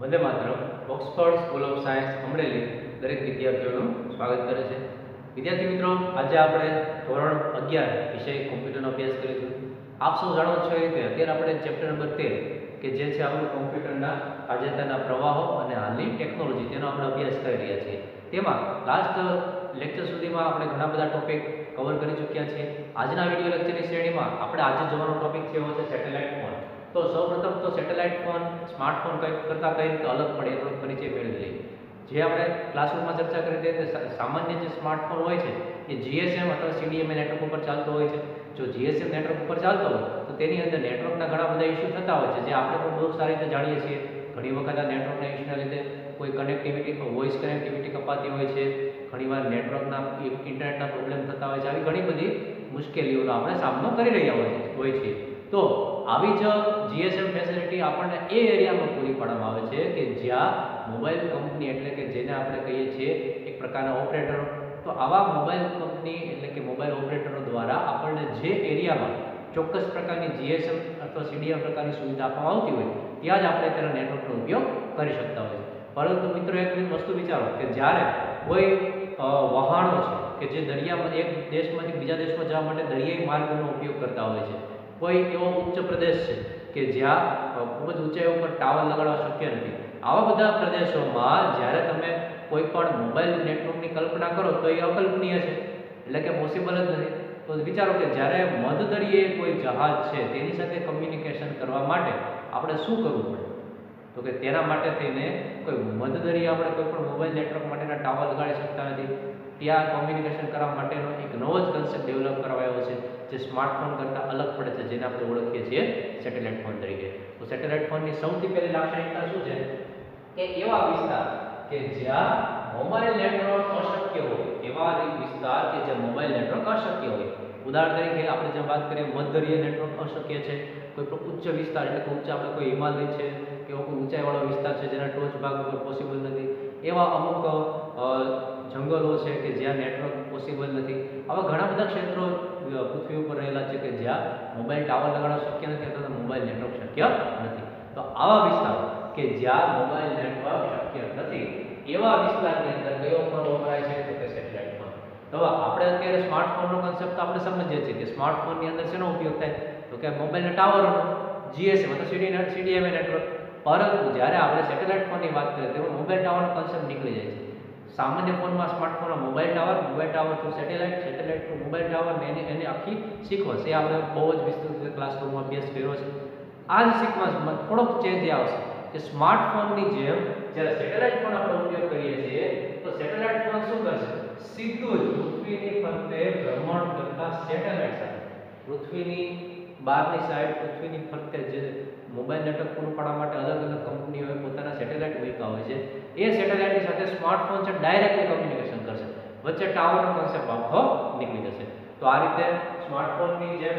Vande Mataram Oxford school of science Amreli દરેક વિદ્યાર્થીઓનું સ્વાગત કરે છે। વિદ્યાર્થી મિત્રો, આજે આપણે ધોરણ 11 વિષય કોમ્પ્યુટરનો અભ્યાસ કરીશું। આપ સૌ જાણો છો એ રીતે અત્યારે આપણે ચેપ્ટર નંબર 13 કે જે છે આપણું કોમ્પ્યુટરના તાજેતરના પ્રવાહો અને હાલની ટેકનોલોજી તેનો આપણે અભ્યાસ કરી રહ્યા છીએ। તેમાં લાસ્ટ લેક્ચર સુધીમાં આપણે ઘણા બધા ટોપિક કવર કરી ચૂક્યા છીએ। આજના વિડીયો લેક્ચરની શ્રેણીમાં આપણે આજે જોવાનો ટોપિક છે એવો છે સેટેલાઇટ ફોન। તો સૌપ્રથમ તો સેટેલાઇટ ફોન સ્માર્ટફોન કરતાં કઈ રીતે અલગ પડે એનો પરિચય મેળવી લઈએ। જે આપણે ક્લાસરૂમમાં ચર્ચા કરી હતી સામાન્ય જે સ્માર્ટફોન હોય છે એ જીએસએમ અથવા સીડીએમએ નેટવર્ક ઉપર ચાલતો હોય છે। જો જીએસએમ નેટવર્ક ઉપર ચાલતો હોય તો તેની અંદર નેટવર્કના ઘણા બધા ઇસ્યુ થતા હોય છે, જે આપણે પણ બહુ સારી રીતે જાણીએ છીએ। ઘણી વખત આ નેટવર્કના ઇસ્યુના લીધે કોઈ કનેક્ટિવિટી વોઇસ કનેક્ટિવિટી કપાતી હોય છે, ઘણીવાર નેટવર્કના ઇન્ટરનેટના પ્રોબ્લેમ થતા હોય છે। આવી ઘણી બધી મુશ્કેલીઓનો આપણે સામનો કરી રહ્યા હોય છે। તો આવી જ જીએસએમ ફેસિલિટી આપણને એ એરિયામાં પૂરી પાડવામાં આવે છે કે જ્યાં મોબાઈલ કંપની એટલે કે જેને આપણે કહીએ છીએ એક પ્રકારના ઓપરેટરો, તો આવા મોબાઈલ કંપની એટલે કે મોબાઈલ ઓપરેટરો દ્વારા આપણને જે એરિયામાં ચોક્કસ પ્રકારની જીએસએમ અથવા સીડીએમ પ્રકારની સુવિધા આપવામાં આવતી હોય ત્યાં જ આપણે તેના નેટવર્કનો ઉપયોગ કરી શકતા હોય છે। પરંતુ મિત્રો એક વસ્તુ વિચારો કે જ્યારે કોઈ વહાણો છે કે જે દરિયામાં એક દેશમાંથી બીજા દેશમાં જવા માટે દરિયાઈ માર્ગનો ઉપયોગ કરતા હોય છે, કોઈ એવો ઉચ્ચ પ્રદેશ છે કે જ્યાં ખૂબ જ ઊંચાઈ ઉપર ટાવર લગાડવા શક્ય નથી, આવા બધા પ્રદેશોમાં જ્યારે તમે કોઈ પણ મોબાઈલ નેટવર્કની કલ્પના કરો તો એ અકલ્પનીય છે, એટલે કે પોસિબલ જ નથી। તો વિચારો કે જ્યારે મધદરિયે કોઈ જહાજ છે તેની સાથે કમ્યુનિકેશન કરવા માટે આપણે શું કરવું પડે, તો કે તેના માટે થઈને કોઈ મધદરિયે આપણે કોઈ પણ મોબાઈલ નેટવર્ક માટેના ટાવર લગાડી શકતા નથી। ત્યાં કોમ્યુનિકેશન કરવા માટેનો એક નવો જ કન્સેપ્ટ ડેવલપ કરાયો છે જે સ્માર્ટફોન કરતાં અલગ પડે છે, જેને આપણે ઓળખીએ છીએ સેટેલાઇટ ફોન તરીકે। તો સેટેલાઇટ ફોનની સૌથી પહેલી લાક્ષણિકતા શું છે કે એવા વિસ્તાર કે જ્યાં મોબાઈલ નેટવર્ક અશક્ય હોય, એવા વિસ્તાર કે જ્યાં મોબાઈલ નેટવર્ક અશક્ય હોય। ઉદાહરણ તરીકે આપણે જેમ વાત કરીએ મધદરિયે નેટવર્ક અશક્ય છે, કોઈ પણ ઉચ્ચ વિસ્તાર એટલે કે ઉચ્ચ આપણે કોઈ હિમાલય છે કે કોઈ ઊંચાઈવાળો વિસ્તાર છે જેના ટોચ ભાગ ઉપર પોસિબલ નથી, એવા અમુક જંગલો છે કે જ્યાં નેટવર્ક પોસિબલ નથી। આવા ઘણા બધા ક્ષેત્રો પૃથ્વી ઉપર રહેલા છે કે જ્યાં મોબાઈલ ટાવર લગાડવા શક્ય નથી અથવા તો મોબાઈલ નેટવર્ક શક્ય નથી। તો આવા વિસ્તારો કે જ્યાં મોબાઈલ નેટવર્ક શક્ય નથી એવા વિસ્તારની અંદર કયો ફોન વપરાય છે તો કે સેટેલાઇટ ફોન। તો આપણે અત્યારે સ્માર્ટફોનનો કન્સેપ્ટ આપણે સમજીએ છીએ કે સ્માર્ટફોનની અંદર શેનો ઉપયોગ થાય તો કે મોબાઈલના ટાવરનો, જીએસએમ અથવા સીડીએમએ નેટવર્ક। પરંતુ જ્યારે આપણે સેટેલાઇટ ફોનની વાત કરીએ તેમાં મોબાઈલ ટાવરનો કન્સેપ્ટ નીકળી જાય છે। સામાન્ય ફોનમાં સ્માર્ટફોનમાં mobile tower to satellite to mobile tower ને એની આખી સિક્વન્સ એ આપણે બહુ જ વિસ્તૃત રીતે ક્લાસરૂમમાં અભ્યાસ કર્યો છે। આ જ સિક્વન્સમાં થોડોક ચેન્જ આવશે કે સ્માર્ટફોનની જેમ જ્યારે સેટેલાઇટ ફોન આપણે ઉપયોગ કરીએ છીએ તો સેટેલાઇટ ફોન શું કરશે, સીધું જ પૃથ્વીની ફરતે ભ્રમણ કરતા સેટેલાઇટ સાથે પૃથ્વીની બહારની સાઈડ પૃથ્વીની ફરતે જે મોબાઈલ નેટવર્ક પૂરું પાડવા માટે અલગ અલગ કંપનીઓએ પોતાના સેટેલાઇટ મૂક્યા હોય છે, એ સેટેલાઇટની સાથે સ્માર્ટફોન છે ડાયરેક્ટલી કમ્યુનિકેશન કરશે, વચ્ચે ટાવરનો કોન્સેપ્ટ આખો નીકળી જશે। તો આ રીતે સ્માર્ટફોનની જેમ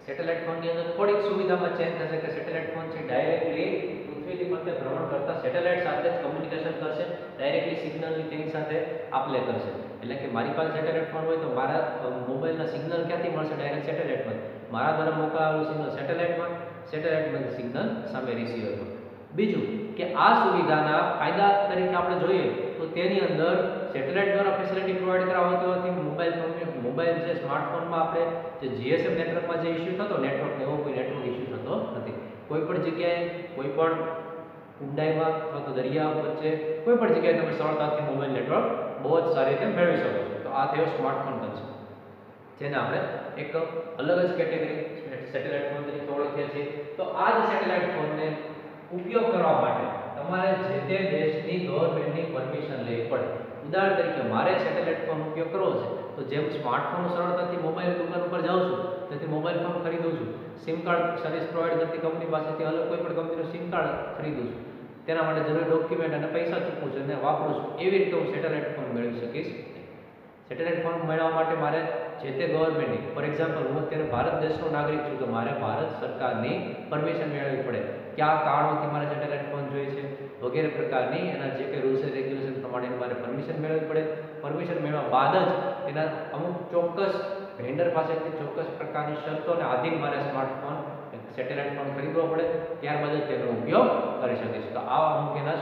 સેટેલાઇટ ફોનની અંદર થોડીક સુવિધામાં ચેન્જ થશે કે સેટેલાઇટ ફોન છે ડાયરેક્ટલી પૃથ્વીની ફરતે ભ્રમણ કરતા સેટેલાઇટ સાથે જ કમ્યુનિકેશન કરશે, ડાયરેક્ટલી સિગ્નલની તેની સાથે આપલે કરશે। એટલે કે મારી પાસે સેટેલાઇટ ફોન હોય તો મારા મોબાઈલના સિગ્નલ ક્યાંથી મળશે, ડાયરેક્ટ સેટેલાઇટમાં, મારા દ્વારા મોકલાવેલું સિગ્નલ સેટેલાઇટમાં સિગ્નલ સામે રિસીવરમાં। બીજું કે આ સુવિધાના ફાયદા તરીકે આપણે જોઈએ તો તેની અંદર સેટેલાઇટ દ્વારા ફેસિલિટી પ્રોવાઈડ કરાવતી હોવાથી મોબાઈલ જે સ્માર્ટફોનમાં આપણે જે જીએસએમ નેટવર્કમાં જે ઇસ્યુ થતો નેટવર્ક એવો કોઈ નેટવર્ક ઇસ્યુ થતો નથી। કોઈ પણ જગ્યાએ કોઈ પણ ઊંડાઈમાં અથવા તો દરિયા વચ્ચે કોઈ પણ જગ્યાએ તમે સરળતાથી મોબાઈલ નેટવર્ક બહુ જ સારી રીતે મેળવી શકો છો। તો આ થયો સ્માર્ટફોન કન્સેપ્ટ, જેને આપણે એક અલગ જ કેટેગરી સેટેલાઇટ ફોન તરીકે ઓળખીએ છીએ। તો આ જ સેટેલાઇટ ફોનને ઉપયોગ કરવા માટે તમારે જે તે દેશની ગવર્મેન્ટની પરમિશન લેવી પડે। ઉદાહરણ તરીકે મારે સેટેલાઇટ ફોન ઉપયોગ કરવો છે તો જેમ સ્માર્ટફોન સરળતાથી મોબાઈલ દુકાન ઉપર જાઉં છું તેથી મોબાઈલ ફોન ખરીદું છું, સિમ કાર્ડ સર્વિસ પ્રોવાઈડ કરતી કંપની પાસેથી અલગ કોઈ પણ કંપનીનું સિમ કાર્ડ ખરીદું છું, તેના માટે જરૂરી ડોક્યુમેન્ટ અને પૈસા ચૂકવું છું અને વાપરું છું, એવી રીતે હું સેટેલાઇટ ફોન મેળવી શકીશ। સેટેલાઇટ ફોન મેળવવા માટે મારે જે તે ગવર્મેન્ટની, ફોર એક્ઝામ્પલ હું અત્યારે ભારત દેશનો નાગરિક છું તો મારે ભારત સરકારની પરમિશન મેળવવી પડે, કયા કારણોથી મારે સેટેલાઇટ ફોન જોઈએ છે વગેરે પ્રકારની એના જે કંઈ રૂલ્સ એન્ડ રેગ્યુલેશન પ્રમાણે મારે પરમિશન મેળવવી પડે। પરમિશન મેળવ્યા બાદ જ એના અમુક ચોક્કસ વેન્ડર પાસેથી ચોક્કસ પ્રકારની શરતોને આધીન મારે સ્માર્ટફોન સેટેલાઇટ ફોન ખરીદવો પડે, ત્યારબાદ જ તેનો ઉપયોગ કરી શકે છે. તો આવા અમુક એના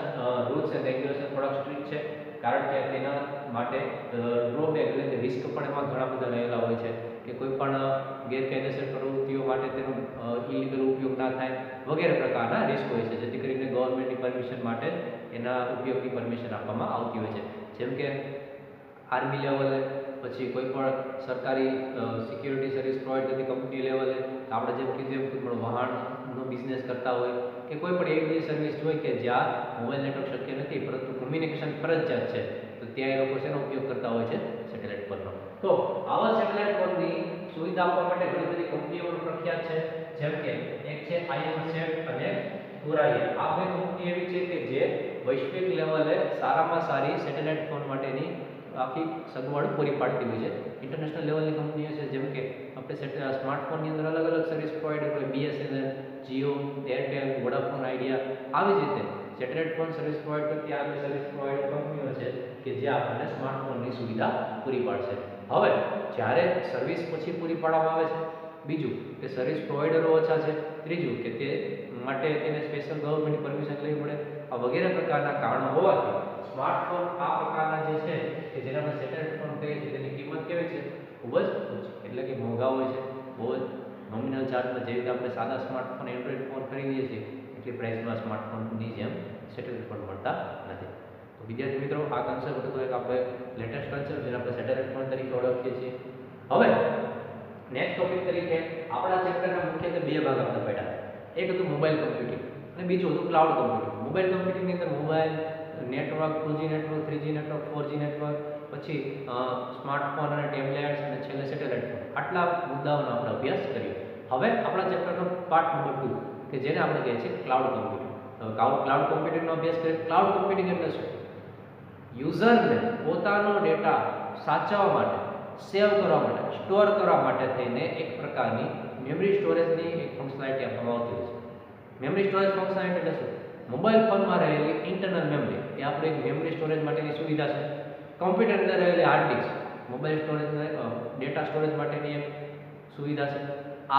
રૂલ્સ એન્ડ રેગ્યુલેશન થોડા સ્ટ્રિક્ટ છે, કારણ કે તેના માટે ડ્રોબેક એટલે કે રિસ્ક પણ એમાં ઘણા બધા રહેલા હોય છે કે કોઈ પણ ગેરકાયદેસર પ્રવૃત્તિઓ માટે તેનો ઇલીગલ ઉપયોગ ના થાય વગેરે પ્રકારના રિસ્ક હોય છે, જેથી કરીને ગવર્મેન્ટની પરમિશન માટે એના ઉપયોગની પરમિશન આપવામાં આવતી હોય છે. જેમ કે આર્મી લેવલે, પછી કોઈ પણ સરકારી સિક્યુરિટી સર્વિસ પ્રોવાઈડ કરતી કંપની લેવલે, આપણે જેમ કીધું એમ કોઈ પણ વાહનનો બિઝનેસ કરતા હોય કે કોઈ પણ એવી સર્વિસ હોય કે જ્યાં મોબાઈલ નેટવર્ક શક્ય નથી પરંતુ કમ્યુનિકેશન ફરજિયાત છે, તો ત્યાં એ લોકો શેનો ઉપયોગ કરતા હોય છે? સેટેલાઇટ ફોનનો. તો આવા સેટેલાઇટ ફોનની સુવિધા આપવા માટે ઘણી બધી કંપનીઓ પ્રખ્યાત છે, જેમ કે એક છે IMSAT અને થુરાઈએ. આ બે કંપની એવી છે કે જે વૈશ્વિક લેવલે સારામાં સારી સેટેલાઇટ ફોન માટેની આખી સગવડ પૂરી પાડતી હોય છે. ઇન્ટરનેશનલ લેવલની કંપનીઓ છે, જેમ કે આપણે સ્માર્ટફોનની અંદર અલગ અલગ સર્વિસ પ્રોવાઈડર હોય, BSNL, Jio, Airtel, Vodafone Idea. આવી જ રીતે સેટેલાઇટ ફોન સર્વિસ પ્રોવાઈડ કરતી આ બે સર્વિસ પ્રોવાઈડર કંપનીઓ છે કે જે આપણને સ્માર્ટફોનની સુવિધા પૂરી પાડશે. હવે જ્યારે સર્વિસ પછી પૂરી પાડવામાં આવે છે, બીજું કે સર્વિસ પ્રોવાઈડરો ઓછા છે, ત્રીજું કે તે માટે તેને સ્પેશિયલ ગવર્મેન્ટની પરમિશન લેવી પડે, આ વગેરે પ્રકારના કારણો હોવાથી સ્માર્ટફોન આ પ્રકારના જે છે કે જેને આપણે સેટેલાઇટ ફોન કહીએ છીએ તેની કિંમત કેવી છે? ખૂબ જ ઓછી, એટલે કે મોંઘા હોય છે, બહુ જ નોમિનલ ચાર્જમાં. જેવી રીતે આપણે સાદા સ્માર્ટફોન એન્ડ્રોઈડ ફોન ખરીદીએ છીએ એટલી પ્રાઇસમાં સ્માર્ટફોનની જેમ સેટેલાઇટ ફોન મળતા નથી. તો વિદ્યાર્થી મિત્રો, આ કન્સેપ્ટ હતો એક આપણે લેટેસ્ટ કન્સેપ્ટ જેને આપણે સેટેલાઇટ ફોન તરીકે ઓળખીએ છીએ. હવે નેક્સ્ટ ટોપિક તરીકે આપણા ચેપ્ટરના મુખ્યત્વે બે ભાગ આપણે પડ્યા. એક હતું મોબાઈલ કમ્પ્યુટિંગ અને બીજું હતું ક્લાઉડ કમ્પ્યુટિંગ. મોબાઈલ કમ્પ્યુટિંગની અંદર mobile network, 2G network, 3G network, 4G network, પછી સ્માર્ટફોન અને ટેબ્લેટ્સ અને છેલ્લે સેટેલાઇટ ફોન, આટલા મુદ્દાઓનો આપણે અભ્યાસ કર્યો. હવે આપણા ચેપ્ટરનો પાર્ટ નંબર 2 કે જેને આપણે કહીએ છીએ ક્લાઉડ કમ્પ્યુટિંગ. તો ક્લાઉડ કમ્પ્યુટિંગનો અભ્યાસ કરીએ. ક્લાઉડ કમ્પ્યુટિંગ એટલે શું? યુઝરને પોતાનો ડેટા સાચવવા માટે, સેવ કરવા માટે, સ્ટોર કરવા માટે થઈને એક પ્રકારની મેમરી સ્ટોરેજની એક ફંક્શનાલિટી આપવામાં આવતી હોય છે. મેમરી સ્ટોરેજ ફંક્શનાલિટી એટલે શું? મોબાઈલ ફોનમાં રહેલી ઇન્ટરનલ મેમરી એ આપણે એક મેમરી સ્ટોરેજ માટેની સુવિધા છે. કમ્પ્યુટર અંદર રહેલી hard disk mobile storage data storage માટેની એક સુવિધા છે.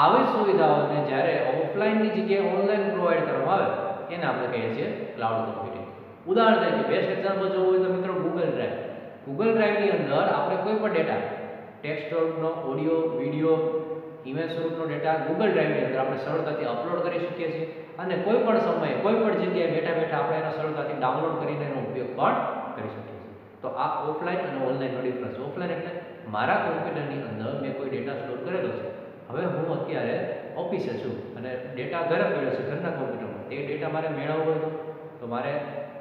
આવી સુવિધાઓને જ્યારે ઓફલાઈનની જગ્યાએ ઓનલાઈન પ્રોવાઈડ કરવામાં આવે એને આપણે કહીએ છીએ ક્લાઉડ કમ્પ્યુટિંગ. ઉદાહરણ તરીકે બેસ્ટ એક્ઝામ્પલ જોવું હોય તો મિત્રો ગૂગલ ડ્રાઈવ. ગૂગલ ડ્રાઈવની અંદર આપણે કોઈ પણ ડેટા, ટેક્સ્ટ સ્વરૂપનો, ઓડિયો, વિડીયો, ઇમેજ સ્વરૂપનો ડેટા ગૂગલ ડ્રાઈવની અંદર આપણે સરળતાથી અપલોડ કરી શકીએ છીએ અને કોઈ પણ સમયે કોઈ પણ જગ્યાએ બેઠા બેઠા આપણે એનો સરળતાથી ડાઉનલોડ કરીને એનો ઉપયોગ પણ કરી શકીએ છીએ. તો આ ઓફલાઈન અને ઓનલાઈનનો ડિફરન્સ. ઓફલાઈન એટલે મારા કમ્પ્યુટરની અંદર મેં કોઈ ડેટા સ્ટોર કરેલો છે, હવે હું અત્યારે ઓફિસે છું અને ડેટા ઘરે પડ્યો છે ઘરના કમ્પ્યુટરમાં, તે ડેટા મારે મેળવવો હોય તો મારે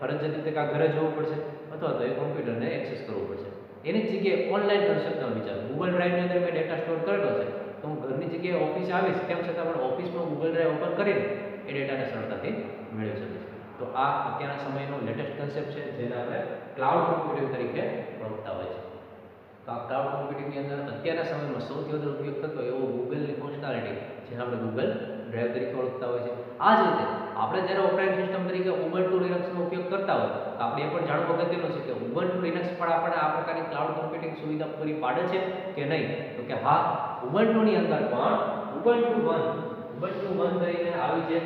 ફરજિયાત રીતે કાં ઘરે જવું પડશે અથવા તો એ કમ્પ્યુટરને એક્સેસ કરવું પડશે. એની જગ્યાએ ઓનલાઈન કન્સેપ્ટનો વિચાર. ગૂગલ ડ્રાઈવની અંદર મેં ડેટા સ્ટોર કરેલો છે તો હું ઘરની જગ્યાએ ઓફિસે આવીશ તેમ છતાં પણ ઓફિસમાં ગૂગલ ડ્રાઈવ ઓપન કરીને એ ડેટાને સરળતાથી મેળવી શકીશ. તો આ અત્યારના સમયનો લેટેસ્ટ કન્સેપ્ટ છે જેને આપણે ક્લાઉડ કમ્પ્યુટિંગ તરીકે ઓળખતા હોય છે. તો આ ક્લાઉડ કમ્પ્યુટિંગની અંદર અત્યારના સમયમાં સૌથી વધુ ઉપયોગ થતો એવો ગૂગલની ફંક્શનાલિટી જેને આપણે ગૂગલ ડ્રાઈવ તરીકે ઓળખતા હોય છે. આ જ રીતે આપણે જ્યારે ઓપરેટિંગ સિસ્ટમ તરીકે ઉબુન્ટુ લિનક્સનો ઉપયોગ કરતા હોય તો આપણે એ પણ જાણવું અગત્યનું છે કે ઉબુન્ટુ લિનક્સ પણ આપણે આ પ્રકારની ક્લાઉડ કમ્પ્યુટિંગ સુવિધા પૂરી પાડે છે કે નહીં. તો કે હા, ઉબુન્ટુની અંદર પણ ઉબુન્ટુ 1 કરીને આવી જે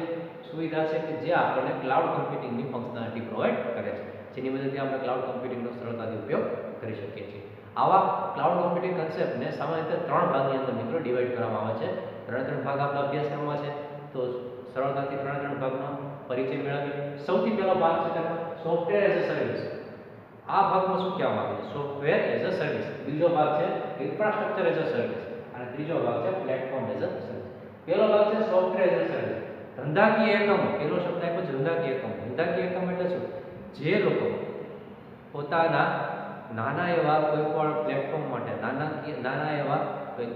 સુવિધા છે કે જે આપણને ક્લાઉડ કમ્પ્યુટિંગની ફંક્શનાલિટી પ્રોવાઈડ કરે છે, જેની મદદથી આપણે ક્લાઉડ કમ્પ્યુટિંગનો સરળતાથી ઉપયોગ કરી શકીએ છીએ. આવા ક્લાઉડ કમ્પ્યુટિંગ કન્સેપ્ટને સામાન્ય રીતે 3 ભાગની અંદર મિત્રો ડિવાઈડ કરવામાં આવે છે. 3 ભાગ આપણા અભ્યાસક્રમમાં છે, તો સરળતાથી 3 ભાગનો પરિચય મેળવીએ. સૌથી પહેલો ભાગ છે તેનો સોફ્ટવેર એઝ અ સર્વિસ. આ ભાગમાં શું કહેવામાં આવે છે? Software as a service. બીજો ભાગ છે ઇન્ફ્રાસ્ટ્રક્ચર એઝ અ સર્વિસ અને ત્રીજો ભાગ છે પ્લેટફોર્મ એઝ અ સર્વિસ. પહેલો ભાગ છે સોફ્ટવેર એઝ અ સર્વિસ. ધંધાકીય એકમ. પહેલો શબ્દ આપ્યો છે ધંધાકીય એકમ. ધંધાકીય એકમ એટલે શું? જે લોકો પોતાના નાના એવા કોઈ પણ પ્લેટફોર્મ માટે, નાના એવા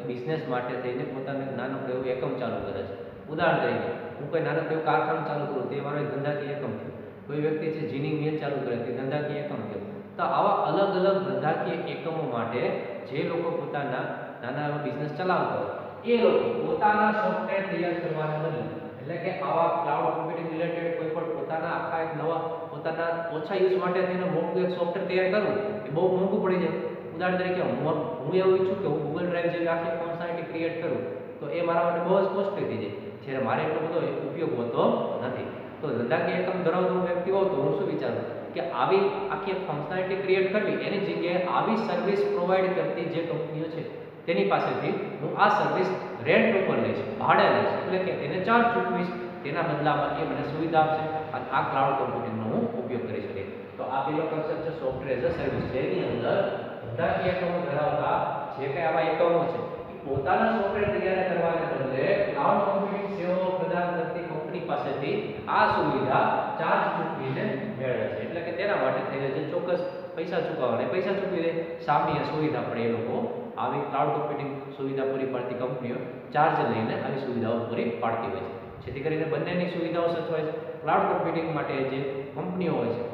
બિઝનેસ માટે થઈને પોતાનું નાનકડું એવું એકમ ચાલુ કરે છે. ઉદાહરણ તરીકે હું કોઈ નાનકડું કારખાનું ચાલુ કરું તે મારો એક ધંધાકીય એકમ થયો. કોઈ વ્યક્તિ છે જીનિંગ મિલ ચાલુ કરે તે ધંધાકીય એકમ થયો. તો આવા અલગ અલગ ધંધાકીય એકમો માટે જે લોકો પોતાના નાના એવા બિઝનેસ ચલાવતા હોય એ લોકો પોતાના સોફ્ટવેર તૈયાર કરવાને બદલે, એટલે કે આવા ક્લાઉડ કમ્પ્યુટિંગ રિલેટેડ કોઈ પણ પોતાના આખા એક નવા પોતાના ઓછા યુઝ માટે થઈને મોટું એક સોફ્ટવેર તૈયાર કરવું એ બહુ મોંઘું પડી જાય. ઉદાહરણ તરીકે હું એવું ઈચ્છું કે હું ગૂગલ ડ્રાઈવ જેવી આખી ફંક્શનાલિટી ક્રિએટ કરું તો એ મારા માટે બહુ જ કોસ્ટલી થઈ જાય. જ્યારે મારે એટલો બધો ઉપયોગ હોતો નથી. તો ધંધાકીય એકમ ધરાવતો વ્યક્તિ હોઉં તો હું શું વિચારું કે આવી આખી ફંક્શનાલિટી ક્રિએટ કરવી એની જગ્યાએ આવી સર્વિસ પ્રોવાઈડ કરતી જે કંપનીઓ છે તેની પાસેથી હું આ સર્વિસ રેન્ટ ઉપર લઈશ, ભાડે લઈશ, એટલે કે તેને ચાર્જ ચૂકવીશ. તેના બદલામાં એ મને સુવિધા આપશે અને આ ક્લાઉડ કમ્પ્યુટિંગનો હું ઉપયોગ કરી શકીશ. તો આ પેલો કન્સેપ્ટ છે સોફ્ટવેર એઝ અ સર્વિસ, જેની અંદર ધંધાકીય એકમો ધરાવતા જે કંઈ આવા એકમો છે એ પોતાના સોફ્ટવેર તૈયાર કરવાને બદલે ક્લાઉડ કમ્પ્યુટિંગ સેવાઓ પ્રદાન કરતી કંપની પાસેથી આ સુવિધા ચાર્જ ચૂકવીને મેળવે છે. એટલે કે તેના માટે થઈને જે ચોક્કસ પૈસા ચૂકવવાને પૈસા ચૂકવી દે, સામે સુવિધા પણ એ લોકો આવી ક્લાઉડ કમ્પ્યુટિંગ સુવિધા પૂરી પાડતી કંપનીઓ ચાર્જ લઈને આવી સુવિધાઓ પૂરી પાડતી હોય છે, જેથી કરીને બંનેની સુવિધાઓ સચવાય છે. ક્લાઉડ કમ્પ્યુટિંગ માટે જે કંપનીઓ હોય છે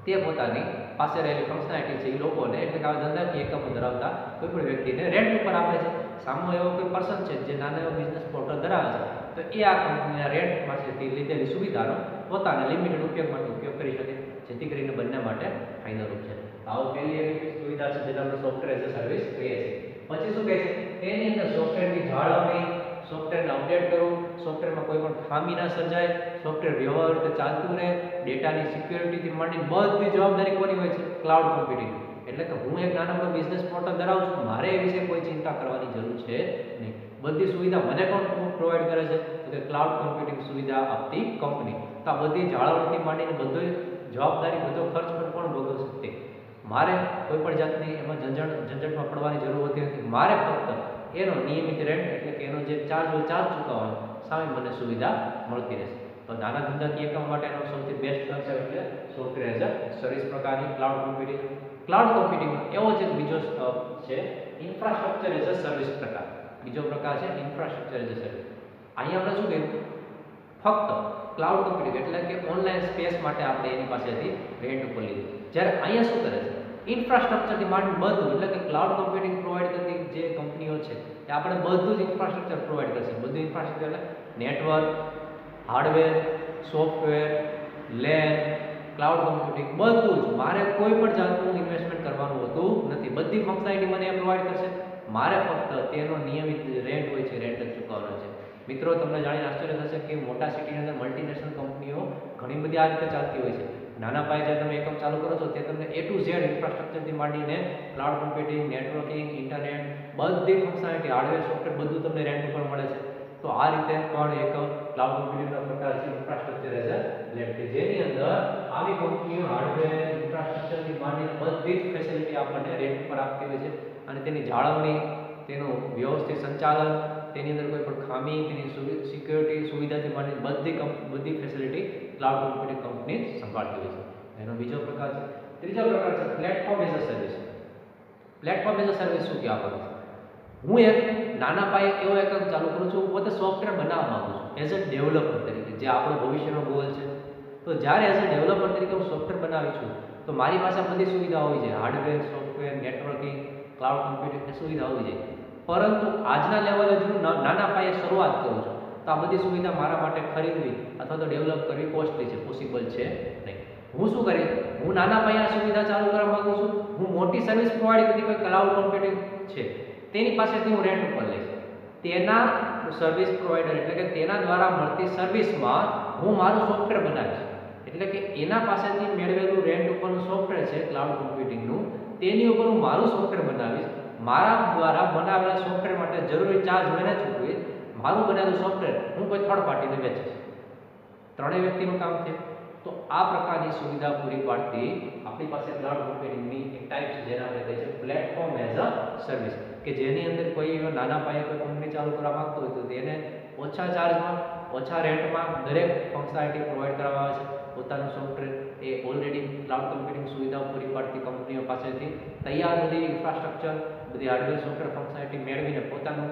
તે પોતાની પાસે રહેલી ફંક્શનાલિટી છે એ લોકોને, એટલે કે આ ધંધાકીય એકમો ધરાવતા કોઈ પણ વ્યક્તિને રેન્ટ ઉપર આપે છે. સામો એવો કોઈ પર્સન છે જે નાનો એવો બિઝનેસ પોર્ટલ ધરાવે છે, તો એ આ કંપનીના રેન્ટ પાસેથી લીધેલી સુવિધાનો પોતાના લિમિટેડ ઉપયોગ માટે ઉપયોગ કરી શકે, જેથી કરીને બંને માટે ફાયદારૂપ છે. આવો પહેલી એવી સુવિધા છે જેને આપણે સોફ્ટવેર એઝ અ સર્વિસ કહીએ છીએ. પછી શું કહે છે, એની અંદર સોફ્ટવેરની જાળવણી, સોફ્ટવેરને અપડેટ કરવું, સોફ્ટવેરમાં કોઈ પણ ખામી ના સર્જાય, સોફ્ટવેર વ્યવહાર રીતે ચાલતું રહે, ડેટાની સિક્યોરિટીથી માંડીને બધી જવાબદારી કોની હોય છે? Cloud computing. એટલે કે હું એક નાનકડો બિઝનેસ પોર્ટલ ધરાવું છું, મારે એ વિશે કોઈ ચિંતા કરવાની જરૂર છે નહીં. બધી સુવિધા મને કોણ પ્રોવાઈડ કરે છે? તો કે ક્લાઉડ કમ્પ્યુટિંગ સુવિધા આપતી કંપની. તો આ બધી જાળવણીથી માંડીને બધી જવાબદારી, બધો ખર્ચ પણ કોણ ભોગવશે? મારે કોઈ પણ જાતની એમાં ઝંઝટમાં પડવાની જરૂર હોતી નથી. મારે ફક્ત એનો નિયમિત રેન્ટ, એટલે કે એનો જે ચાર્જ હોય ચાર્જ ચૂકવવાનો, સામે મને સુવિધા મળતી રહેશે. તો નાના ધંધાકીય એકમ માટેનો સૌથી બેસ્ટ કન્સેપ્ટ એટલે સોફ્ટવેર એઝ અ સર્વિસ પ્રકારની ક્લાઉડ કમ્પ્યુટિંગ. ક્લાઉડ કમ્પ્યુટિંગ એવો જ બીજો છે ઇન્ફ્રાસ્ટ્રક્ચર એઝ અ સર્વિસ પ્રકાર. બીજો પ્રકાર છે ઇન્ફ્રાસ્ટ્રક્ચર એઝ અ સર્વિસ. અહીંયા આપણે શું કહ્યું, ફક્ત ક્લાઉડ કમ્પ્યુટિંગ એટલે કે ઓનલાઈન સ્પેસ માટે આપણે એની પાસેથી રેન્ટ ઉપર લીધું. જ્યારે અહીંયા શું કરે છે, ઇન્ફ્રાસ્ટ્રક્ચરથી માંડી બધું, એટલે કે ક્લાઉડ કમ્પ્યુટિંગ પ્રોવાઈડ કરતી જે કંપનીઓ છે એ આપણે બધું જ ઇન્ફ્રાસ્ટ્રક્ચર પ્રોવાઈડ કરશે. બધું ઇન્ફ્રાસ્ટ્રક્ચર એટલે network, hardware, software, LAN, cloud computing બધું જ. મારે કોઈ પણ જાતનું ઇન્વેસ્ટમેન્ટ કરવાનું હોતું નથી. બધી ફંક્શનાલિટી મને એ પ્રોવાઈડ કરશે. મારે ફક્ત તેનો નિયમિત રેન્ટ હોય છે, રેન્ટ જ ચૂકવવાનો છે. મિત્રો, તમને જાણીને આશ્ચર્ય થશે કે મોટા સિટીની અંદર મલ્ટીનેશનલ કંપનીઓ ઘણી બધી આ રીતે ચાલતી હોય છે. નાના પાયે જે તમે એકમ ચાલુ કરો છો તે તમને A to Z ઇન્ફ્રાસ્ટ્રક્ચરથી માંડીને ક્લાઉડ કમ્પ્યુટિંગ, નેટવર્કિંગ, ઇન્ટરનેટ, બધી ફંક્શનાલિટી, હાર્ડવેર, સોફ્ટવેર બધું તમને રેન્ટ ઉપર મળે છે. તો આ રીતે પણ એક ક્લાઉડ કમ્પ્યુટિંગનો પ્રકાર છે ઇન્ફ્રાસ્ટ્રક્ચર એઝ અ લેબ, કે જેની અંદર આવી કંપનીઓ હાર્ડવેર, ઇન્ફ્રાસ્ટ્રક્ચરથી માંડીને બધી જ ફેસિલિટી આપણને રેન્ટ પર આપતી હોય છે. અને તેની જાળવણી, તેનું વ્યવસ્થિત સંચાલન, તેની અંદર કોઈ પણ ખામી, તેની સિક્યોરિટી સુવિધાથી માંડીને બધી ફેસિલિટી ક્લાઉડ કમ્પ્યુટિંગ કંપની સંભાળતી હોય છે. એનો બીજો પ્રકાર છે. ત્રીજો પ્રકાર છે platform as a service. Platform as a service શું કહેવા માંગુ છું? હું એક નાના પાયે એવો એકમ ચાલુ કરું છું, પોતે સોફ્ટવેર બનાવવા માંગુ છું એઝ અ ડેવલપર તરીકે, જે આપણો ભવિષ્યનો ગોલ છે. તો જ્યારે એઝ અ ડેવલપર તરીકે હું સોફ્ટવેર બનાવી છું, તો મારી પાસે બધી સુવિધા હોવી જોઈએ, hardware, software, networking, cloud computing સુવિધા હોવી જોઈએ. પરંતુ આજના લેવલે જો નાના પાયે શરૂઆત કરું છું, તો આ બધી સુવિધા મારા માટે ખરીદવી અથવા તો ડેવલપ કરવી કોસ્ટલી છે, પોસિબલ છે નહીં. હું શું કરીશ, હું નાના પાયે આ સુવિધા ચાલુ કરવા માંગુ છું. હું મોટી સર્વિસ પ્રોવાઈડ કરતી કોઈ ક્લાઉડ કમ્પ્યુટિંગ છે તેની પાસેથી હું રેન્ટ ઉપર લઈશ. તેના સર્વિસ પ્રોવાઈડર, એટલે કે તેના દ્વારા મળતી સર્વિસમાં હું મારું સોફ્ટવેર બનાવીશ. એટલે કે એના પાસેથી મેળવેલું રેન્ટ ઉપરનું સોફ્ટવેર છે ક્લાઉડ કમ્પ્યુટિંગનું, તેની ઉપર હું મારું સોફ્ટવેર બનાવીશ. મારા દ્વારા બનાવેલા સોફ્ટવેર માટે જરૂરી ચાર્જ મને ચૂકવીશ. મારું બનાવેલું સોફ્ટવેર હું કોઈ થર્ડ પાર્ટીને વેચીશ. ત્રણેય વ્યક્તિનું કામ છે. તો આ પ્રકારની સુવિધા પૂરી પાડતી આપણી પાસે ક્લાઉડ કમ્પ્યુટિંગની એક ટાઈપ છે, જેને આપણે કહીએ છીએ પ્લેટફોર્મ એઝ અ સર્વિસ, કે જેની અંદર કોઈ નાના પાયે કોઈ કંપની ચાલુ કરવા માંગતો હોય તો તેને ઓછા ચાર્જમાં, ઓછા રેન્ટમાં દરેક ફંક્શનાલિટી પ્રોવાઈડ કરવામાં આવે છે. પોતાનું સોફ્ટવેર એ ઓલરેડી ક્લાઉડ કમ્પ્યુટિંગ સુવિધાઓ પૂરી પાડતી કંપનીઓ પાસેથી તૈયાર બધી ઇન્ફ્રાસ્ટ્રક્ચર, બધી હાર્ડવેર, સોફ્ટવેર ફંક્શનાલિટી મેળવીને પોતાનું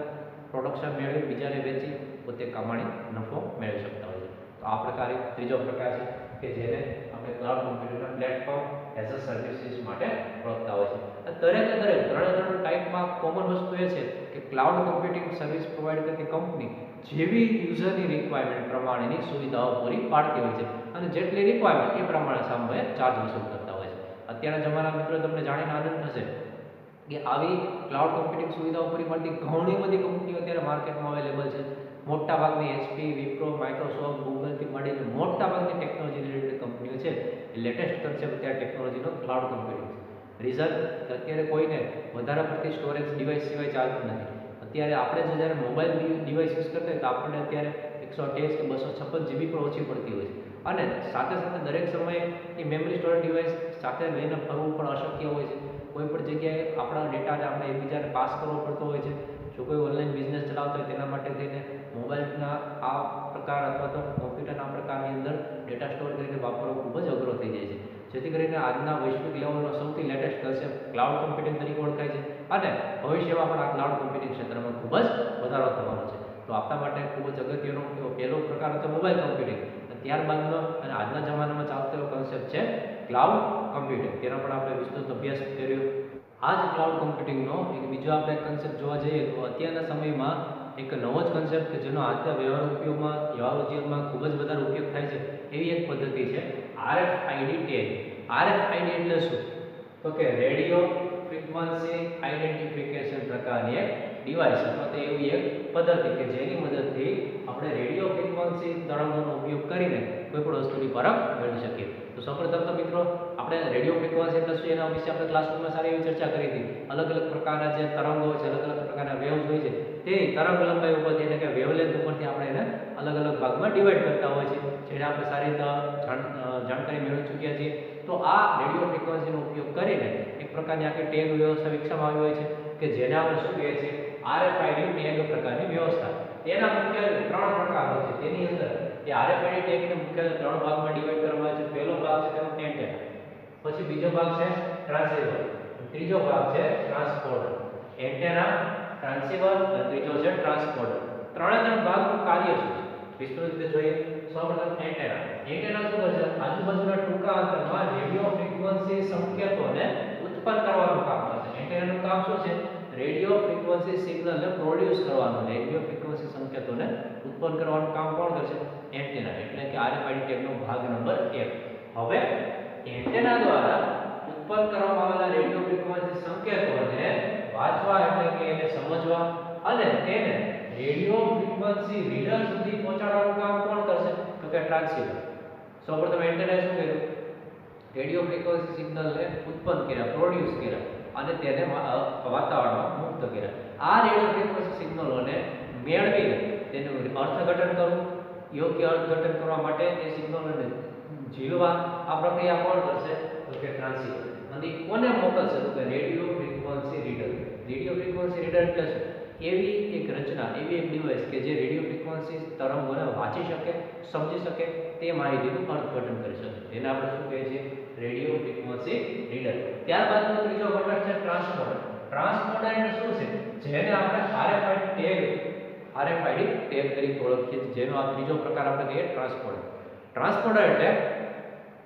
પ્રોડક્શન મેળવી બીજાને વેચી પોતે કમાણી, નફો મેળવી શકતા હોય છે. તો આ પ્રકારે ત્રીજો પ્રકાર છે કે જેને આપણે ક્લાઉડ કમ્પ્યુટિંગના પ્લેટફોર્મ એઝ અ સર્વિસીસ માટે ઓળખતા હોય છે. દરેક ત્રણ ટાઈપમાં કોમન વસ્તુ એ છે કે ક્લાઉડ કમ્પ્યુટિંગ સર્વિસ પ્રોવાઈડ કરતી કંપની જેવી યુઝરની રિક્વાયરમેન્ટ પ્રમાણેની સુવિધાઓ પૂરી પાડતી હોય છે અને જેટલી રિક્વાયરમેન્ટ એ પ્રમાણે સામે ચાર્જ વસૂલ કરતા હોય છે. અત્યારના જમાના મિત્રો તમને જાણીને આનંદ થશે કે આવી ક્લાઉડ કમ્પ્યુટિંગ સુવિધાઓ પૂરી પાડતી ઘણી બધી કંપનીઓ અત્યારે માર્કેટમાં અવેલેબલ છે. મોટાભાગની HP, વિપ્રો, માઇક્રોસોફ્ટ, ગૂગલથી માંડીને મોટાભાગની ટેકનોલોજી રિલેટેડ કંપનીઓ છે એ લેટેસ્ટ કન્સેપ્ટ અત્યારે ટેકનોલોજીનો ક્લાઉડ કમ્પ્યુટિંગ છે. રીઝન કે અત્યારે કોઈને વધારે પડતી સ્ટોરેજ ડિવાઇસ સિવાય ચાલતું નથી. અત્યારે આપણે જે જ્યારે મોબાઈલ ડિવાઇસ યુઝ કરતા હોય તો આપણને અત્યારે 128 કે 256 GB પણ ઓછી પડતી હોય છે. અને સાથે સાથે દરેક સમયે એ મેમરી સ્ટોરેજ ડિવાઇસ સાથે લઈને ફરવું પણ અશક્ય હોય છે. કોઈ પણ જગ્યાએ આપણા ડેટાને આપણે એકબીજાને પાસ કરવો પડતો હોય છે. જો કોઈ ઓનલાઈન બિઝનેસ ચલાવતો હોય તેના માટે થઈને મોબાઈલના આ પ્રકાર અથવા તો કોમ્પ્યુટરના આ પ્રકારની અંદર ડેટા સ્ટોર કરીને વાપરવો ખૂબ જ અઘરો થઈ જાય છે. જેથી કરીને આજના વૈશ્વિક લેવલનો સૌથી લેટેસ્ટ કન્સેપ્ટ ક્લાઉડ કમ્પ્યુટિંગ તરીકે ઓળખાય છે અને ભવિષ્યમાં પણ આ ક્લાઉડ કમ્પ્યુટિંગ ક્ષેત્રમાં ખૂબ જ વધારો થવાનો છે. તો આપણા માટે ખૂબ જ અગત્યનો પહેલો પ્રકાર હતો મોબાઈલ કમ્પ્યુટિંગ. ત્યારબાદનો અને આજના જમાનામાં ચાલતો એવો કન્સેપ્ટ છે ક્લાઉડ કમ્પ્યુટિંગ. તેનો પણ આપણે વિસ્તૃત અભ્યાસ કર્યો. આ જ ક્લાઉડ કમ્પ્યુટિંગનો એક બીજો આપણે કન્સેપ્ટ જોવા જઈએ તો અત્યારના સમયમાં એક નવો જ કન્સેપ્ટ કે જેનો આજના વ્યવહાર ઉપયોગમાં વ્યવહારુ જીવનમાં ખૂબ જ વધારે ઉપયોગ થાય છે એવી એક પદ્ધતિ છે RFID ટેગ. RFID એટલે શું? તો કે રેડિયો ફ્રીક્વન્સી આઇડેન્ટિફિકેશન પ્રકારની એક ડિવાઇસ અથવા તો એવી એક પદ્ધતિ કે જેની મદદથી આપણે રેડિયો ફ્રીક્વન્સી તરંગોનો ઉપયોગ કરીને કોઈ પણ વસ્તુની પરખ મેળવી શકીએ. તો સૌપ્રથમ તો મિત્રો આપણે રેડિયો ફ્રીક્વન્સી એટલે શું એના વિશે આપણે ક્લાસરૂમમાં સારી એવી ચર્ચા કરી હતી. અલગ અલગ પ્રકારના જે તરંગો હોય છે, અલગ અલગ પ્રકારના વેવ્સ હોય છે, તે તરંગ લંબાઈ ઉપરથી એટલે કે વેવલેન્થ ઉપરથી આપણે એને અલગ અલગ ભાગમાં ડિવાઈડ કરતા હોય છે, જેને આપણે સારી રીતે જાણકારી મેળવી ચૂક્યા છીએ. તો આ રેડિયો ફ્રીક્વન્સીનો ઉપયોગ કરીને એક પ્રકારની આખી ટેગ વ્યવસ્થા વિકસાવવામાં આવી હોય છે કે જેને આપણે શું કહીએ છીએ RFID ટેગ પ્રકારની વ્યવસ્થા. તેના મુખ્ય 3 પ્રકારો છે. તેની અંદર એ RFID ટેગને મુખ્ય 3 ભાગમાં ડિવાઈડ કરવામાં આવે છે. પહેલો ભાગ છે તેનો એન્ટેના, પછી બીજો ભાગ છે ટ્રાન્સીવર, ત્રીજો ભાગ છે ટ્રાન્સપોર્ટર. એન્ટેના, ટ્રાન્સીવર અને ત્રીજો છે ટ્રાન્સપોર્ટર. ત્રણે ભાગનું કાર્ય શું છે વિસ્તૃત રીતે જોઈએ. સૌપ્રથમ એન્ટેના. એન્ટેના શું કરે છે? આજુબાજુના ટૂંકા અંતરમાં રેડિયો ફ્રીક્વન્સી સંકેતોને ઉત્પન્ન કરવાનું કામ કરે છે. એન્ટેનાનું કામ શું છે? રેડિયો ફ્રીક્વન્સી સિગ્નલને પ્રોડ્યુસ કરવાનું, રેડિયો ફ્રીક્વન્સી સંકેતોને ઉત્પન્ન કરવાનું કામ કોણ કરશે? એન્ટેના. એટલે કે RFID ટેગનો ભાગ નંબર 1. હવે એન્ટેના દ્વારા ઉત્પન્ન કરવામાં આવેલા રેડિયો ફ્રીક્વન્સી સંકેતોને વાંચવા એટલે કે એને સમજવા અને તેને રેડિયો ફ્રીક્વન્સી રીડર સુધી પહોંચાડવાનું કામ કોણ કરશે? તો કે ટ્રાન્સીવર. સૌપ્રથમ એન્ટેનાએ શું કર્યું? રેડિયો ફ્રીક્વન્સી સિગ્નલને ઉત્પન્ન કર્યા, પ્રોડ્યુસ કર્યા અને તેને વાતાવરણમાં મુક્ત કર્યા. આ રેડિયો ફ્રીક્વન્સી સિગ્નલોને મેળવીને તેનું અર્થઘટન કરવું, યોગ્ય અર્થઘટન કરવા માટે તે સિગ્નલોને ઝીલવા આ પ્રક્રિયા કોણ કરશે? તો કે ટ્રાન્સીવર. અને કોને મોકલશે? તો કે radio frequency reader. Radio frequency reader એટલે શું? એવી એક રચના, એવી એક ડિવાઇસ કે જે રેડિયો ફ્રીક્વન્સી તરંગોને વાંચી શકે, સમજી શકે, તે માહિતીનું અર્થઘટન કરી શકે. એને આપણે શું કહીએ છીએ? Radio frequency reader. ત્યારબાદનો ત્રીજો ઘટક છે ટ્રાન્સપોર્ટર. ટ્રાન્સપોર્ટર એટલે શું છે? જેને આપણે RFID ટેગ તરીકે ઓળખીએ છીએ, જેનો આ ત્રીજો પ્રકાર આપણે કહીએ ટ્રાન્સપોર્ટર. ટ્રાન્સપોર્ટર એટલે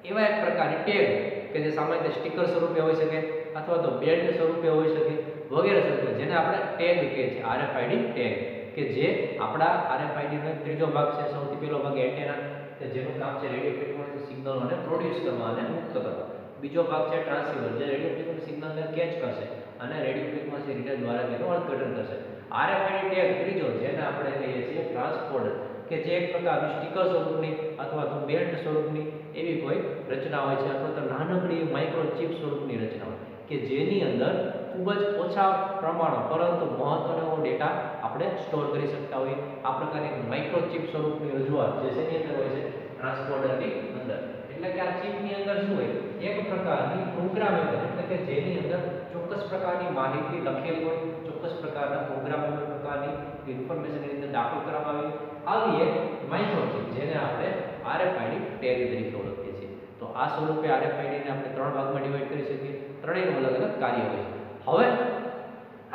એવા એક પ્રકારની ટેગ કે જે સામાન્ય રીતે સ્ટીકર સ્વરૂપે હોઈ શકે અથવા તો બેલ્ટ સ્વરૂપે હોઈ શકે વગેરે સ્વરૂપે, જેને આપણે ટેગ કહીએ છીએ, RFID ટેગ, કે જે આપણા RFID નો ત્રીજો ભાગ છે. સૌથી પહેલો ભાગ એન્ટેના કે જેનું કામ છે રેડિયો ફ્રીક્વન્સી સિગ્નલોને પ્રોડ્યુસ કરવા અને મુક્ત કરવા. બીજો ભાગ છે ટ્રાન્સીવર, જે રેડિયો ફ્રીક્વન્સી સિગ્નલને કેચ કરશે અને રેડિયો ફ્રીક્વન્સી રીડર દ્વારા તેનું અર્થઘટન કરશે. RFID ટેગ ત્રીજો, જેને આપણે કહીએ છીએ ટ્રાન્સપોર્ટર, કે જે એક પ્રકારની સ્ટીકર સ્વરૂપની અથવા તો બેલ્ટ સ્વરૂપની એવી કોઈ રચના હોય છે અથવા તો નાનકડી માઇક્રોચિપ સ્વરૂપની રચના હોય કે જેની અંદર ખૂબ જ ઓછા પ્રમાણમાં પરંતુ મહત્વનો ડેટા આપણે સ્ટોર કરી શકતા હોઈએ. આ પ્રકારની માઇક્રોચિપ સ્વરૂપની રજૂઆત જે શેની અંદર હોય છે? ટ્રાન્સપોર્ટરની અંદર. એટલે કે આ ચિપની અંદર શું હોય? એક પ્રકારની પ્રોગ્રામેબલ, એટલે કે જેની અંદર ચોક્કસ પ્રકારની માહિતી લખેલી હોય, ચોક્કસ પ્રકારના પ્રોગ્રામેબલ પ્રકારની ઇન્ફોર્મેશન એની અંદર દાખલ કરવામાં આવી એક માઇક્રોચિપ, જેને આપણે RFID ટેગ તરીકે ઓળખીએ છીએ. તો આ સ્વરૂપે RFID ને આપણે 3 ભાગમાં ડિવાઈડ કરી શકીએ. ત્રણેયનું અલગ અલગ કાર્ય હોય છે. હવે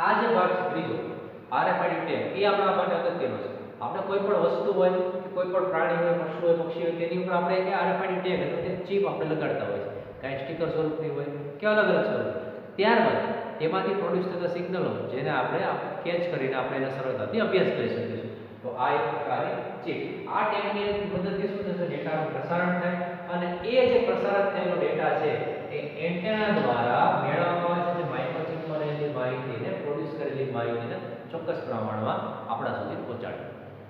આ જે ભાગ છે ત્રીજો, RFID ટેગ, એ આપણા માટે અગત્યનો છે. આપણે કોઈ પણ વસ્તુ હોય, કોઈ પણ પ્રાણી હોય, પશુ હોય, પક્ષી હોય, તેની ઉપર આપણે કે RFID ટેગ એટલે કે ચિપ આપણે લગાડતા હોય છે. કાંઈ સ્ટીકર સ્વરૂપની હોય કે અલગ અલગ સ્વરૂપ. ત્યારબાદ તેમાંથી પ્રોડ્યુસ થતા સિગ્નલો, જેને આપણે કેચ કરીને આપણે એને સરળતાથી અભ્યાસ કરી શકીશું. તો આ એક પ્રકારની ચિપ. આ ટેગની મદદથી શું થશે? ડેટાનું પ્રસારણ થાય અને એ જે પ્રસારિત થયેલો ડેટા છે એ એન્ટેના દ્વારા મેળવવામાં આવે છે. જે માઇક્રોચિપમાં રહેલી માહિતીને પ્રોડ્યુસ કરેલી માહિતીને ચોક્કસ પ્રમાણમાં આપણા સુધી પહોંચાડે.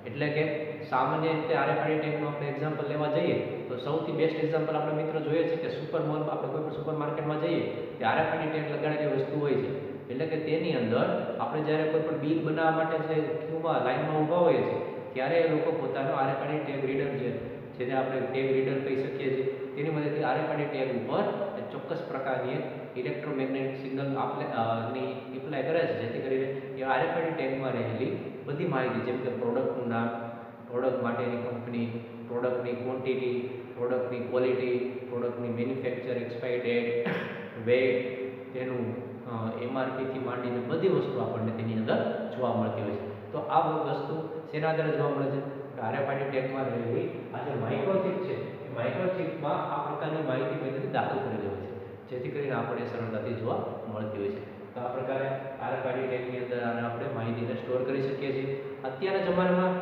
એટલે કે સામાન્ય રીતે RFID ટેગનું આપણે એક્ઝામ્પલ લેવા જઈએ તો સૌથી બેસ્ટ એક્ઝામ્પલ આપણે મિત્રો જોઈએ છે કે સુપર મોલમાં આપણે કોઈ પણ સુપર માર્કેટમાં જઈએ ત્યારે RFID ટેગ લગાડેલી વસ્તુ હોય છે, એટલે કે તેની અંદર આપણે જ્યારે કોઈ પણ બિલ બનાવવા માટે છે ક્યુમાં લાઈનમાં ઊભા હોઈએ છીએ ત્યારે એ લોકો પોતાનો RFID ટેગ રીડર જેને આપણે ટેગ રીડર કહી શકીએ છીએ તેની મદદથી RFID ટેગ ઉપર ચોક્કસ પ્રકારની ઇલેક્ટ્રોમેગ્નેટિક સિગ્નલ એપ્લાય કરે છે, જેથી કરીને એ RFID ટેગમાં રહેલી બધી માહિતી જેમ કે પ્રોડક્ટનું નામ, પ્રોડક્ટ માટેની કંપની, પ્રોડક્ટની ક્વોન્ટિટી, પ્રોડક્ટની ક્વોલિટી, પ્રોડક્ટની મેન્યુફેક્ચર એક્સપાયરી ડેટ, વેટ, તેનું MRPથી માંડીને બધી વસ્તુ આપણને તેની અંદર જોવા મળતી હોય છે. તો આ વસ્તુ શેના આધારે જોવા મળે છે? RFID ટેગમાં રહેલી આ જે માઇક્રોચિપ છે એ માઇક્રોચિપમાં આ પ્રકારની માહિતી પહેલેથી દાખલ કરેલી હોય છે, જેથી કરીને આપણને સરળતાથી જોવા મળતી હોય છે. તો આ પ્રકારે RFID ટેગની અંદર આપણે માહિતીને સ્ટોર કરી શકીએ છીએ. અત્યારના જમાનામાં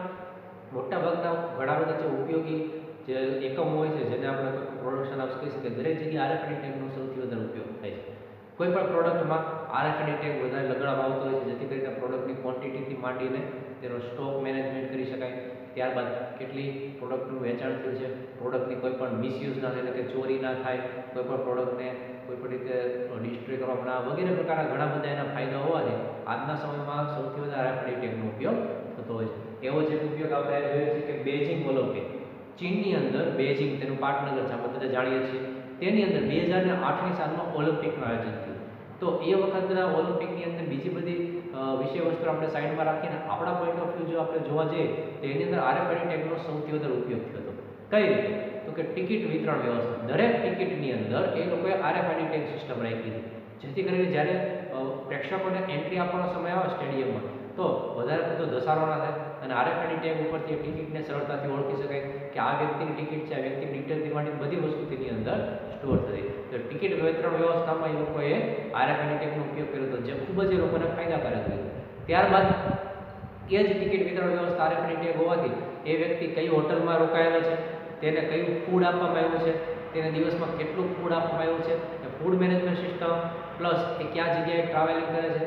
મોટાભાગના ઘણા બધા જે ઉપયોગી જે એકમો હોય છે જેને આપણે પ્રોડક્શન હાઉસ કહી શકીએ, દરેક જગ્યાએ RFID ટેગનો સૌથી વધારે ઉપયોગ થાય છે. કોઈ પણ પ્રોડક્ટમાં RFID ટેગ વધારે લગાડવામાં આવતો હોય છે, જેથી કરીને પ્રોડક્ટની ક્વોન્ટિટીથી માંડીને તેનો સ્ટોક મેનેજમેન્ટ કરી શકાય. ત્યારબાદ કેટલી પ્રોડક્ટનું વેચાણ થયું છે, પ્રોડક્ટની કોઈ પણ મિસયુઝ ના થાય, એટલે કે ચોરી ના થાય, કોઈ પણ પ્રોડક્ટને કોઈ પણ રીતે ડિસ્ટ્રોય કરવામાં ના, વગેરે પ્રકારના ઘણા બધા એના ફાયદા હોવાથી આજના સમયમાં સૌથી વધારે RFID ટેગનો ઉપયોગ થતો હોય છે. એવો જ એક ઉપયોગ આપણે જોઈએ છીએ કે બેઇજિંગ ઓલિમ્પિક, ચીનની અંદર બેઇજિંગ તેનું પાટનગર છે, આપણે બધા જાણીએ છીએ. તેની અંદર 2008ની સાલમાં ઓલિમ્પિકનું આયોજન થયું. તો એ વખતના ઓલિમ્પિકની અંદર બીજી બધી વિષય વસ્તુ આપણે સાઈડમાં રાખીને આપણા પોઈન્ટ ઓફ વ્યૂ જો આપણે જોવા જઈએ તો એની અંદર RFID ટેગનો સૌથી વધારે ઉપયોગ થયો હતો. કઈ રીતે? તો કે ટિકિટ વિતરણ વ્યવસ્થા. દરેક ટિકિટની અંદર એ લોકોએ RFID ટેગ સિસ્ટમ રાખી હતી, જેથી કરીને જ્યારે પ્રેક્ષકોને એન્ટ્રી આપવાનો સમય આવે સ્ટેડિયમમાં તો વધારે પડતો ધસારો ના થાય અને RFID ટેગ ઉપરથી એ ટિકિટને સરળતાથી ઓળખી શકાય કે આ વ્યક્તિની ટિકિટ છે, આ વ્યક્તિની ડિટેલથી માંડીને બધી વસ્તુ તેની અંદર સ્ટોર થઈ. તો ટિકિટ વિતરણ વ્યવસ્થામાં એ લોકોએ RFID ટેગનો ઉપયોગ કર્યો હતો, જે ખૂબ જ એ લોકોને ફાયદાકારક રહ્યું. ત્યારબાદ એ જ ટિકિટ વિતરણ વ્યવસ્થા RFID ટેગ હોવાથી એ વ્યક્તિ કઈ હોટલમાં રોકાયેલો છે, તેને કયું ફૂડ આપવામાં આવ્યું છે, તેને દિવસમાં કેટલું ફૂડ આપવામાં આવ્યું છે, ફૂડ મેનેજમેન્ટ સિસ્ટમ પ્લસ એ કયા જગ્યાએ ટ્રાવેલિંગ કરે છે,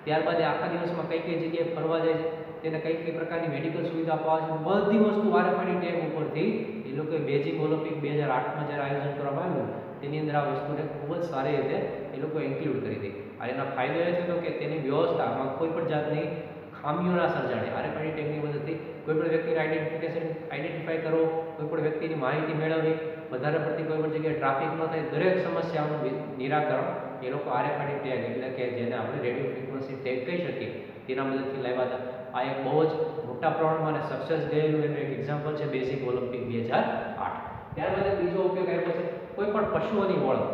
ત્યારબાદ એ આખા દિવસમાં કઈ કઈ જગ્યાએ ફરવા જાય છે, તેને કઈ કઈ પ્રકારની મેડિકલ સુવિધા અપાવે છે, બધી વસ્તુ RFID ટેગ ઉપરથી એ લોકોએ બેઇજિંગ ઓલિમ્પિક 2008માં જ્યારે આયોજન કરવામાં આવ્યું તેની અંદર આ વસ્તુને ખૂબ જ સારી રીતે એ લોકોએ ઇન્ક્લુડ કરી હતી. આ એના ફાયદો એ થયો કે તેની વ્યવસ્થામાં કોઈ પણ જાતની ખામીઓ ના સર્જાણે. RFID ટેગની મદદથી કોઈ પણ વ્યક્તિને આઈડેન્ટિફાઈ કરવો, કોઈ પણ વ્યક્તિની માહિતી મેળવવી, વધારે પડતી કોઈ પણ જગ્યાએ ટ્રાફિક ન થાય, દરેક સમસ્યાઓનું નિરાકરણ એ લોકો RFID ટેગ એટલે કે જેને આપણે રેડિયો ફ્રીક્વન્સી ટેગ કહી શકીએ તેના મદદથી લાવ્યા હતા. આ એક બહુ જ મોટા પ્રમાણમાં અને સક્સેસ ગયેલું એનું એક એક્ઝામ્પલ છે બેઝિક ઓલિમ્પિક 2008. ત્યારબાદ બીજો ઉપયોગ આવ્યો છે કોઈ પણ પશુઓની ઓળખ.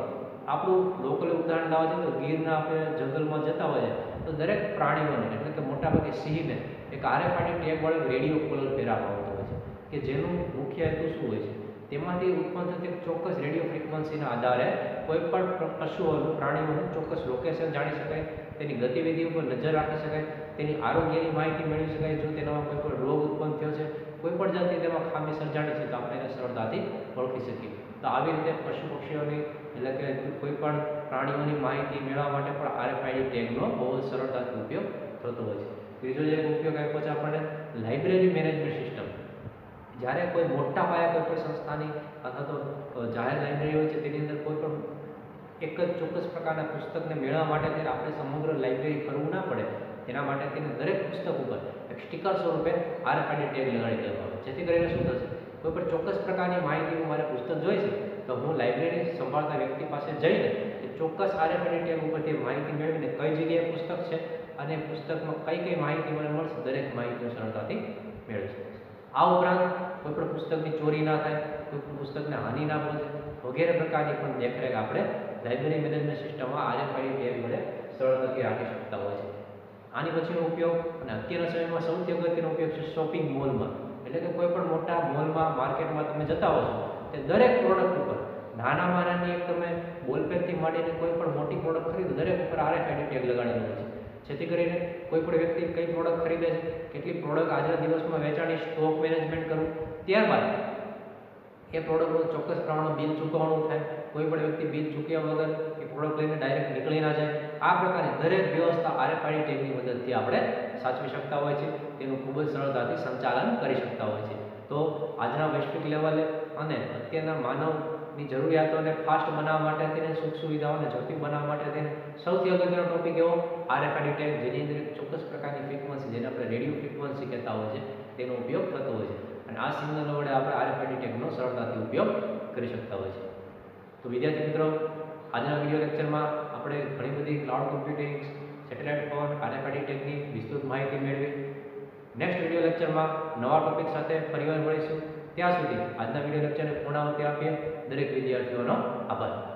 આપણું લોકલ ઉદાહરણ લાવવા છે તો ગીરના આપણે જંગલમાં જતા હોઈએ તો દરેક પ્રાણીઓને એટલે કે મોટાભાગે સિંહને એક RFID ટેગ વાળો રેડિયો કોલર પહેરાવવામાં આવતો હોય છે કે જેનું મુખ્ય હેતુ શું હોય છે? તેમાંથી ઉત્પન્ન થતી ચોક્કસ રેડિયો ફ્રીક્વન્સીના આધારે કોઈ પણ પશુઓનું પ્રાણીઓનું ચોક્કસ લોકેશન જાણી શકાય, તેની ગતિવિધિ ઉપર નજર રાખી શકાય, તેની આરોગ્યની માહિતી મેળવી શકાય. જો તેનામાં કોઈ પણ રોગ ઉત્પન્ન થયો છે, કોઈ પણ જાતની તેમાં ખામી સર્જાણી છે તો આપણે એને સરળતાથી ઓળખી શકીએ. તો આવી રીતે પશુ પક્ષીઓની એટલે કે કોઈ પણ પ્રાણીઓની માહિતી મેળવવા માટે પણ RFID ટેગનો બહુ સરળતાથી ઉપયોગ થતો હોય છે. ત્રીજો જે ઉપયોગ આપ્યો છે આપણને લાઇબ્રેરી મેનેજમેન્ટ સિસ્ટમ. જ્યારે કોઈ મોટા પાયે કોઈ પણ સંસ્થાની અથવા તો જાહેર લાઇબ્રેરી હોય છે તેની અંદર કોઈ પણ એક જ ચોક્કસ પ્રકારના પુસ્તકને મેળવવા માટે ત્યારે આપણે સમગ્ર લાઇબ્રેરી ફરવું ના પડે, તેના માટે તેને દરેક પુસ્તક ઉપર એક સ્ટીકર સ્વરૂપે RFID ટેગ લગાડી દેવામાં આવે. જેથી કરીને શું થશે? કોઈ પણ ચોક્કસ પ્રકારની માહિતીનું મારે પુસ્તક જોઈએ છે તો હું લાઇબ્રેરી સંભાળતા વ્યક્તિ પાસે જઈને એ ચોક્કસ RFID ટેગ ઉપરથી માહિતી મેળવીને કઈ જગ્યાએ પુસ્તક છે અને પુસ્તકમાં કઈ કઈ માહિતી મને મળશે દરેક માહિતીઓ સરળતાથી મેળવી શકશે. આ ઉપરાંત કોઈ પણ પુસ્તકની ચોરી ના થાય, કોઈ પણ પુસ્તકને હાનિ ના પહોંચે વગેરે પ્રકારની પણ દેખરેખ આપણે લાઇબ્રેરી મેનેજમેન્ટ સિસ્ટમમાં RFID ટેગ વડે સરળતાથી રાખી શકતા હોય છે. આની પછીનો ઉપયોગ અને અત્યારના સમયમાં સૌથી અગત્યનો ઉપયોગ છે શોપિંગ મોલમાં. એટલે કે કોઈ પણ મોટા મોલમાં માર્કેટમાં તમે જતા હો છો તે દરેક પ્રોડક્ટ ઉપર નાનામાં નાની એક તમે બોલપેનથી માંડીને કોઈ પણ મોટી પ્રોડક્ટ ખરીદો દરેક ઉપર RFID ટેગ લગાડેલો હોય છે. જેથી કરીને કોઈ પણ વ્યક્તિ કઈ પ્રોડક્ટ ખરીદે છે, કેટલી પ્રોડક્ટ આજના દિવસમાં વેચાણી, સ્ટોક મેનેજમેન્ટ કરવું, ત્યારબાદ એ પ્રોડક્ટનું ચોક્કસ પ્રમાણમાં બિલ ચૂકવવાનું થાય, કોઈ પણ વ્યક્તિ બિલ ચૂક્યા વગર કે પ્રોડક્ટ લઈને ડાયરેક્ટ નીકળી ના જાય, આ પ્રકારની દરેક વ્યવસ્થા RFID ટેગની મદદથી આપણે સાચવી શકતા હોય છે, તેનું ખૂબ જ સરળતાથી સંચાલન કરી શકતા હોય છે. તો આજના વૈશ્વિક લેવલે અને અત્યારના માનવની જરૂરિયાતોને ફાસ્ટ બનાવવા માટે તેને સુખ સુવિધાઓને ઝડપી બનાવવા માટે તેને સૌથી અગત્યનો ટોપિક એવો RFID ટેગ, જેની અંદર એક ચોક્કસ પ્રકારની ફ્રીક્વન્સી, જેને આપણે રેડિયો ફ્રીક્વન્સી કહેતા હોય છે, તેનો ઉપયોગ થતો હોય છે અને આ સિગ્નલો વડે આપણે RFID ટેગનો સરળતાથી ઉપયોગ કરી શકતા હોય છે. તો વિદ્યાર્થી મિત્રો, આજના વિડીયો લેક્ચરમાં આપણે ઘણી બધી cloud computing, satellite phone, RFID ટેગની વિસ્તૃત માહિતી મેળવી. નેક્સ્ટ વિડીયો લેક્ચરમાં નવા ટોપિક સાથે ફરીવાર મળીશું. ત્યાં સુધી આજના વિડીયો લેક્ચરને પૂર્ણાહુતિ આપીએ. દરેક વિદ્યાર્થીઓનો આભાર.